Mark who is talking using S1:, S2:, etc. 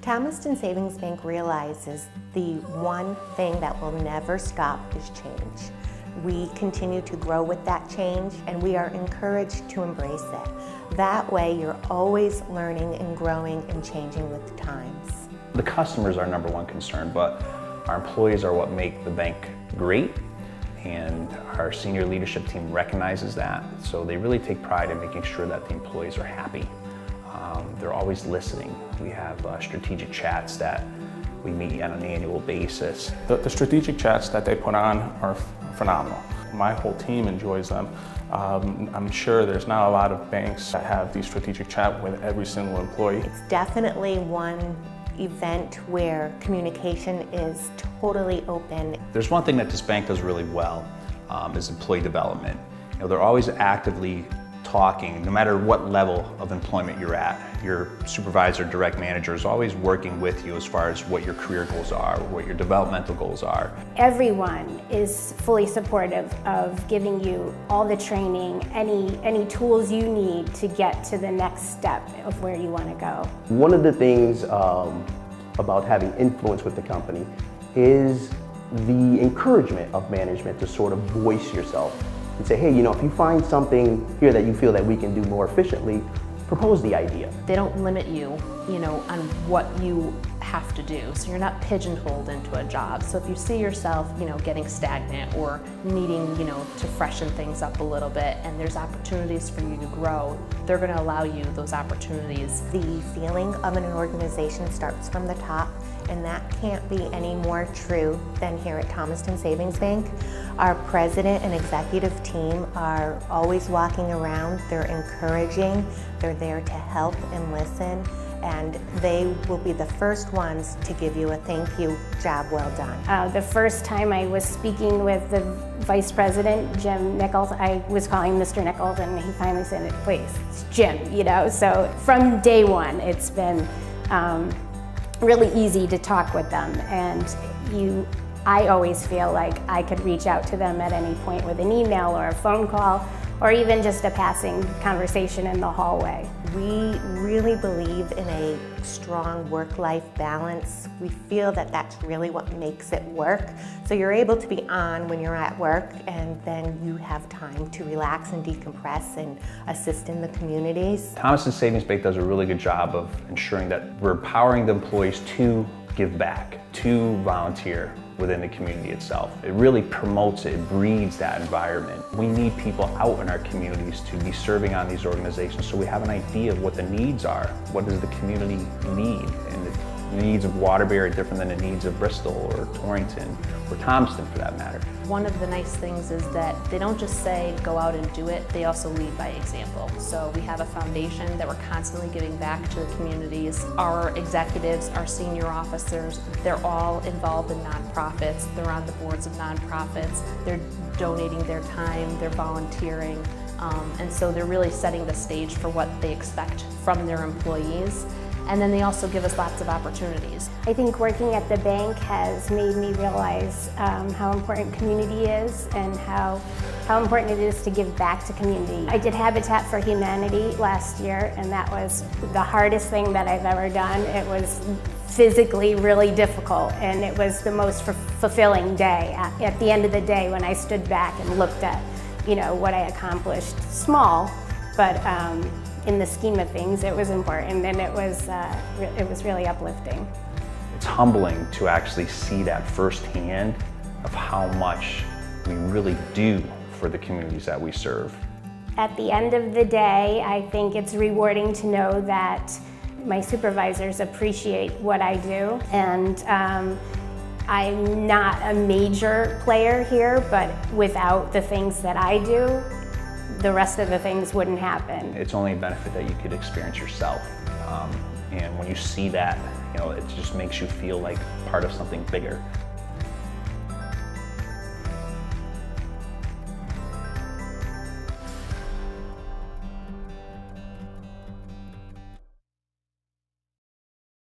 S1: Thomaston Savings Bank realizes the one thing that will never stop is change. We continue to grow with that change, and we are encouraged to embrace it. That way, you're always learning and growing and changing with the times.
S2: The customers are our number one concern, but our employees are what make the bank great, and our senior leadership team recognizes that. So they really take pride in making sure that the employees are happy. They're always listening. We have strategic chats that we meet on an annual basis.
S3: The strategic chats that they put on are phenomenal. My whole team enjoys them. I'm sure there's not a lot of banks that have these strategic chat with every single employee.
S1: It's definitely one event where communication is totally open.
S2: There's one thing that this bank does really well is employee development. You know, they're always actively talking, no matter what level of employment you're at. Your supervisor, direct manager is always working with you as far as what your career goals are, what your developmental goals are.
S4: Everyone is fully supportive of giving you all the training, any tools you need to get to the next step of where you want to go.
S5: One of the things about having influence with the company is the encouragement of management to sort of voice yourself and say, hey, you know, if you find something here that you feel that we can do more efficiently, propose the idea.
S6: They don't limit you, on what you have to do. So you're not pigeonholed into a job. So if you see yourself, getting stagnant or needing, to freshen things up a little bit, and there's opportunities for you to grow, they're going to allow you those opportunities.
S1: The feeling of an organization starts from the top, and that can't be any more true than here at Thomaston Savings Bank. Our president and executive team are always walking around, they're encouraging, they're there to help and listen, and they will be the first ones to give you a thank you, job well done.
S4: The first time I was speaking with the Vice President, Jim Nichols, I was calling Mr. Nichols, and he finally said, please, it's Jim, So from day one, it's been really easy to talk with them, and I always feel like I could reach out to them at any point with an email or a phone call, or even just a passing conversation in the hallway.
S1: We really believe in a strong work-life balance. We feel that that's really what makes it work. So you're able to be on when you're at work, and then you have time to relax and decompress and assist in the communities.
S2: Thomaston Savings Bank does a really good job of ensuring that we're empowering the employees to give back, to volunteer within the community itself. It really promotes it breeds that environment. We need people out in our communities to be serving on these organizations so we have an idea of what the needs are. What does the community need? And the needs of Waterbury are different than the needs of Bristol or Torrington or Thomaston for that matter.
S6: One of the nice things is that they don't just say go out and do it, they also lead by example. So we have a foundation that we're constantly giving back to the communities. Our executives, our senior officers, they're all involved in nonprofits. They're on the boards of nonprofits. They're donating their time, they're volunteering, and so they're really setting the stage for what they expect from their employees. And then they also give us lots of opportunities.
S4: I think working at the bank has made me realize how important community is and how important it is to give back to community. I did Habitat for Humanity last year, and that was the hardest thing that I've ever done. It was physically really difficult, and it was the most fulfilling day. At the end of the day, when I stood back and looked at what I accomplished, small, but in the scheme of things, it was important, and it was really uplifting.
S2: It's humbling to actually see that firsthand of how much we really do for the communities that we serve.
S4: At the end of the day, I think it's rewarding to know that my supervisors appreciate what I do, and I'm not a major player here, but without the things that I do, the rest of the things wouldn't happen.
S2: It's only a benefit that you could experience yourself. And when you see that, it just makes you feel like part of something bigger.